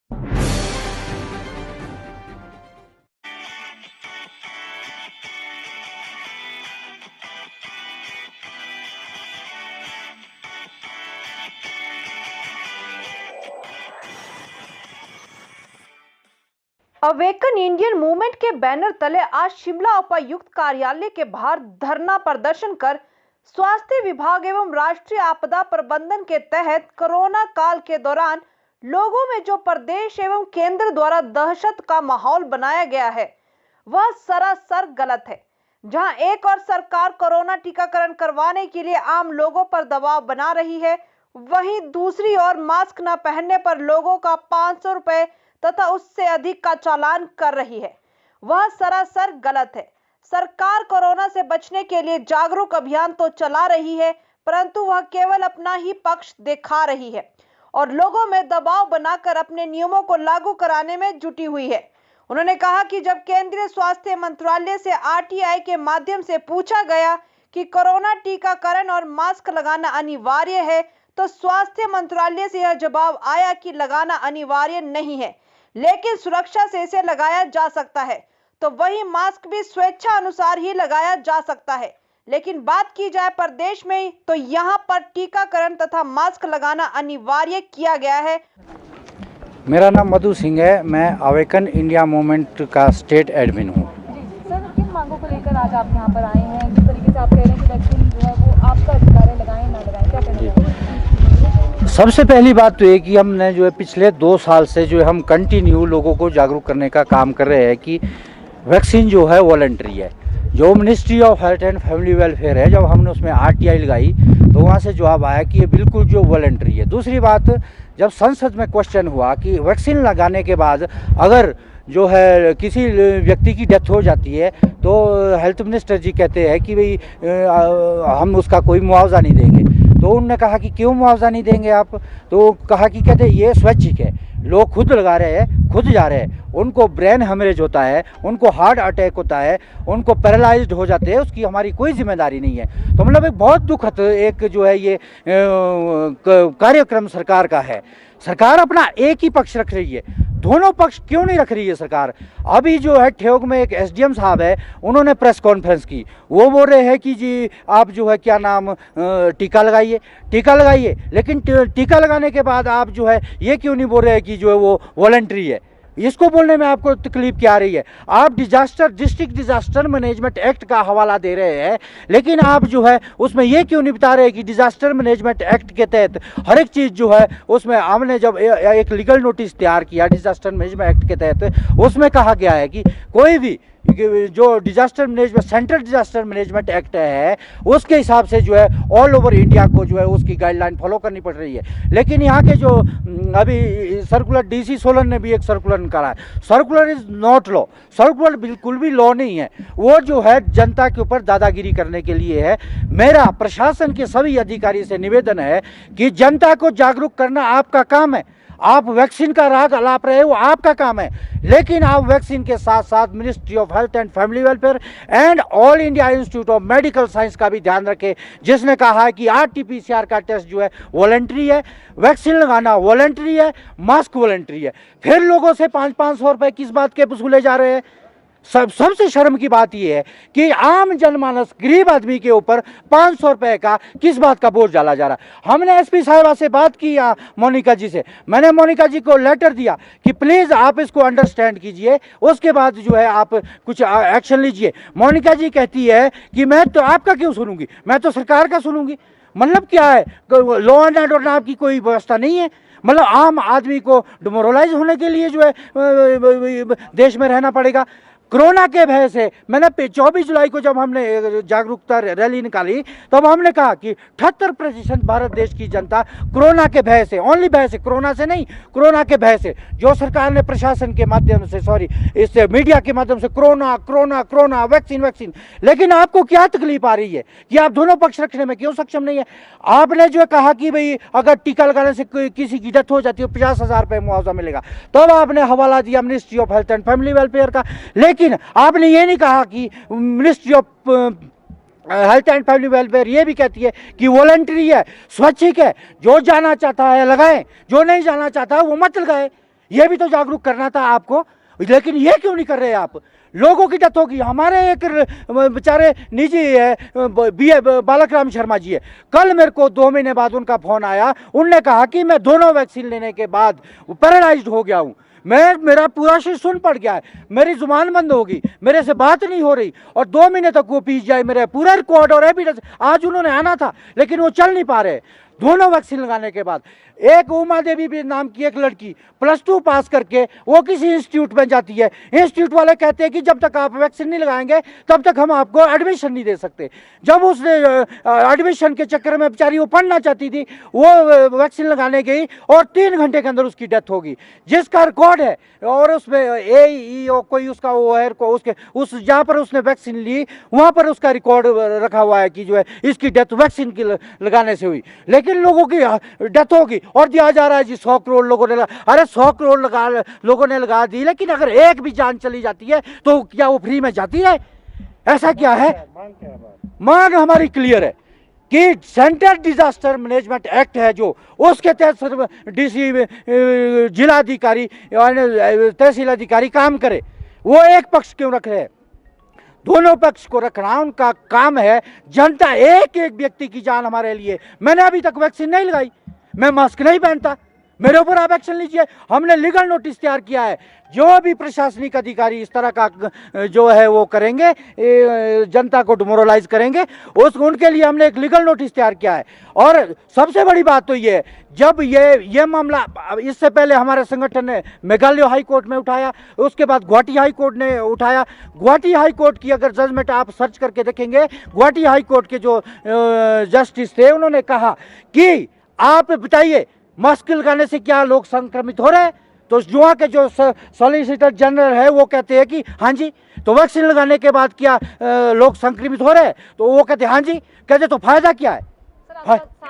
Awaken Indian movement के banner तले आज शिमला उपायुक्त कार्यालय के बाहर धरना प्रदर्शन कर स्वास्थ्य विभाग एवं राष्ट्रीय आपदा प्रबंधन के तहत कोरोना काल के दौरान लोगों में जो प्रदेश एवं केंद्र द्वारा दहशत का माहौल बनाया गया है वह सरासर गलत है। जहां एक और सरकार कोरोना टीकाकरण करवाने के लिए आम लोगों पर दबाव बना रही है, वहीं दूसरी ओर मास्क न पहनने पर लोगों का 500 रुपए तथा उससे अधिक का चालान कर रही है, वह सरासर गलत है। सरकार कोरोना से बचने के लिए जागरूक अभियान तो चला रही है, परंतु वह केवल अपना ही पक्ष दिखा रही है और लोगों में दबाव बनाकर अपने नियमों को लागू कराने में जुटी हुई है। उन्होंने कहा कि जब केंद्रीय स्वास्थ्य मंत्रालय से आरटीआई के माध्यम से पूछा गया कि कोरोना टीकाकरण और मास्क लगाना अनिवार्य है, तो स्वास्थ्य मंत्रालय से यह जवाब आया कि लगाना अनिवार्य नहीं है, लेकिन सुरक्षा से इसे लगाया जा सकता है। तो वही मास्क भी स्वेच्छा अनुसार ही लगाया जा सकता है। लेकिन बात की जाए प्रदेश में, तो यहाँ पर टीकाकरण तथा मास्क लगाना अनिवार्य किया गया है। मेरा नाम मधु सिंह है, मैं अवेकन इंडिया मूवमेंट का स्टेट एडमिन हूँ। सर, किन मांगों को लेकर आज आप यहाँ पर आए हैं? जिस तरीके से आप कह रहे हैं कि वैक्सीन जो है वो आपका अधिकार है, लगाएं ना लगाएं, क्या कहना चाहिए? सबसे पहली बात तो ये कि हमने जो है पिछले 2 साल से जो है हम कंटिन्यू लोगों को जागरूक करने का काम कर रहे हैं कि वैक्सीन जो है वॉलंटरी है। जो ministry of health and family welfare है, जब हमने उसमें आरटीआई लगाई तो वहाँ से जवाब आया कि ये बिल्कुल जो वॉलंटरी है। दूसरी बात, जब संसद में क्वेश्चन हुआ कि वैक्सीन लगाने के बाद अगर जो है किसी व्यक्ति की डेथ हो जाती है तो हेल्थ मिनिस्टर जी कहते हैं कि भाई हम उसका कोई मुआवजा नहीं देंगे। तो उन्होंने कहा कि क्यों मुआवजा नहीं देंगे आप? तो कहा कि कहते ये स्वैच्छिक है, लोग खुद लगा रहे हैं, खुद जा रहे हैं, उनको ब्रेन हेमरेज होता है, उनको हार्ट अटैक होता है, उनको पैरालाइज्ड हो जाते हैं, उसकी हमारी कोई जिम्मेदारी नहीं है। तो मतलब एक बहुत दुखद एक जो है ये कार्यक्रम सरकार का है। सरकार अपना एक ही पक्ष रख रही है, दोनों पक्ष क्यों नहीं रख रही है सरकार? अभी जो है ठेयोग में एक एसडीएम साहब है, उन्होंने प्रेस कॉन्फ्रेंस की, वो बोल रहे हैं कि जी आप जो है क्या नाम टीका लगाइए, लेकिन टीका लगाने के बाद आप जो है ये क्यों नहीं बोल रहे हैं कि जो है वो वॉलंटरी है? इसको बोलने में आपको तकलीफ क्या आ रही है? आप डिस्ट्रिक्ट डिजास्टर मैनेजमेंट एक्ट का हवाला दे रहे हैं, लेकिन आप जो है उसमें ये क्यों नहीं बता रहे कि डिजास्टर मैनेजमेंट एक्ट के तहत हर एक चीज़ जो है उसमें हमने जब एक लीगल नोटिस तैयार किया डिजास्टर मैनेजमेंट एक्ट के तहत, उसमें कहा गया है कि कोई भी जो disaster management central disaster management act है उसके हिसाब से जो है ऑल ओवर इंडिया को जो है उसकी गाइडलाइन फॉलो करनी पड़ रही है। लेकिन यहाँ के जो अभी सर्कुलर डीसी सोलन ने भी एक सर्कुलर निकाला है, circular is not law, circular बिल्कुल भी लॉ नहीं है, वो जो है जनता के ऊपर दादागिरी करने के लिए है। मेरा प्रशासन के सभी अधिकारी से निवेदन है कि जनता को जागरूक करना आपका काम है। आप वैक्सीन का राग अलाप रहे हो, आपका काम है, लेकिन आप वैक्सीन के साथ साथ ministry of health and family welfare and all India institute of medical science का भी ध्यान रखें, जिसने कहा है कि आरटीपीसीआर का टेस्ट जो है वॉलंटरी है, वैक्सीन लगाना वॉलंटरी है, मास्क वॉलंटरी है। फिर लोगों से 500 रुपए किस बात के वसूले जा रहे हैं? सबसे शर्म की बात यह है कि आम जनमानस गरीब आदमी के ऊपर 500 रुपए का किस बात का बोझ डाला जा रहा है। हमने एसपी साहिबा से बात की, मोनिका जी से, मैंने मोनिका जी को लेटर दिया कि प्लीज़ आप इसको अंडरस्टैंड कीजिए, उसके बाद जो है आप कुछ एक्शन लीजिए। मोनिका जी कहती है कि मैं तो आपका क्यों सुनूंगी, मैं तो सरकार का सुनूंगी। मतलब क्या है, लॉ एंड ऑर्डर नाम की कोई व्यवस्था नहीं है? मतलब आम आदमी को डिमोरलाइज होने के लिए जो है देश में रहना पड़ेगा। कोरोना के भय से मैंने 24 जुलाई को जब हमने जागरूकता रैली निकाली तब हमने कहा कि 78% भारत देश की जनता कोरोना के भय से, ओनली भय से, कोरोना से नहीं, कोरोना के भय से, जो सरकार ने प्रशासन के माध्यम से, सॉरी, इस मीडिया के माध्यम से corona corona corona vaccine vaccine, लेकिन आपको क्या तकलीफ आ रही है कि आप दोनों पक्ष रखने में क्यों सक्षम नहीं है? आपने जो कहा कि भाई अगर टीका लगाने से किसी की डेथ हो जाती है 50,000 रुपये मुआवजा मिलेगा, तब आपने हवाला दिया ministry of health and family welfare का, लेकिन आपने ये नहीं कहा कि ministry of health and family welfare ये भी कहती है कि वॉलंटरी है, स्वैच्छिक है, जो जाना चाहता है लगाए, जो नहीं जाना चाहता है वो मत लगाए। ये भी तो जागरूक करना था आपको, लेकिन ये क्यों नहीं कर रहे आप? लोगों की डेथ होगी। हमारे एक बेचारे निजी है बालकराम शर्मा जी है, कल मेरे को 2 महीने बाद उनका फोन आया, उनने कहा कि मैं दोनों वैक्सीन लेने के बाद पैरालाइज्ड हो गया हूँ, मेरा पूरा शरीर सुन पड़ गया है, मेरी जुबान बंद होगी, मेरे से बात नहीं हो रही, और 2 महीने तक वो पीस जाए मेरे पूरा रिकॉर्ड और एविडेंस। आज उन्होंने आना था लेकिन वो चल नहीं पा रहे दोनों वैक्सीन लगाने के बाद। एक उमा देवी भी नाम की एक लड़की +2 पास करके वो किसी इंस्टीट्यूट में जाती है, इंस्टीट्यूट वाले कहते हैं कि जब तक आप वैक्सीन नहीं लगाएंगे तब तक हम आपको एडमिशन नहीं दे सकते। जब उसने एडमिशन के चक्कर में बेचारी वो पढ़ना चाहती थी, वो वैक्सीन लगाने गई और 3 घंटे के अंदर उसकी डेथ होगी, जिसका रिकॉर्ड है। और उसमें AEO कोई उसका वो है, उसके उस जहाँ पर उसने वैक्सीन ली वहाँ पर उसका रिकॉर्ड रखा हुआ है कि जो है इसकी डेथ वैक्सीन की लगाने से हुई। लेकिन लोगों की डेथ होगी और दिया जा रहा है जी 100 करोड़ लोगों ने अरे 100 करोड़ लोगों ने लगा दी, लेकिन अगर एक भी जान चली जाती है तो क्या वो फ्री में जाती है? ऐसा क्या है? मांग हमारी क्लियर है कि सेंट्रल डिजास्टर मैनेजमेंट एक्ट है जो, उसके तहत DC जिलाधिकारी तहसील अधिकारी काम करे। वो एक पक्ष क्यों रख रहे हैं? दोनों पक्ष को रखना उनका काम है। जनता एक एक व्यक्ति की जान हमारे लिए। मैंने अभी तक वैक्सीन नहीं लगाई, मैं मास्क नहीं पहनता, मेरे ऊपर आप एक्शन लीजिए। हमने लीगल नोटिस तैयार किया है, जो भी प्रशासनिक अधिकारी इस तरह का जो है वो करेंगे, जनता को डिमोरलाइज करेंगे, उनके लिए हमने एक लीगल नोटिस तैयार किया है। और सबसे बड़ी बात तो ये है, जब ये मामला इससे पहले हमारे संगठन ने मेघालय हाई कोर्ट में उठाया, उसके बाद गुवाहाटी हाई कोर्ट ने उठाया। गुवाहाटी हाई कोर्ट की अगर जजमेंट आप सर्च करके देखेंगे, गुवाहाटी हाई कोर्ट के जो जस्टिस थे उन्होंने कहा कि आप बताइए मास्क लगाने से क्या लोग संक्रमित हो रहे हैं? तो जुआ के जो सॉलिसिटर जनरल है वो कहते हैं कि हाँ जी। तो वैक्सीन लगाने के बाद क्या लोग संक्रमित हो रहे हैं? तो वो कहते हैं हाँ जी। कहते तो फायदा क्या है? सर, आपका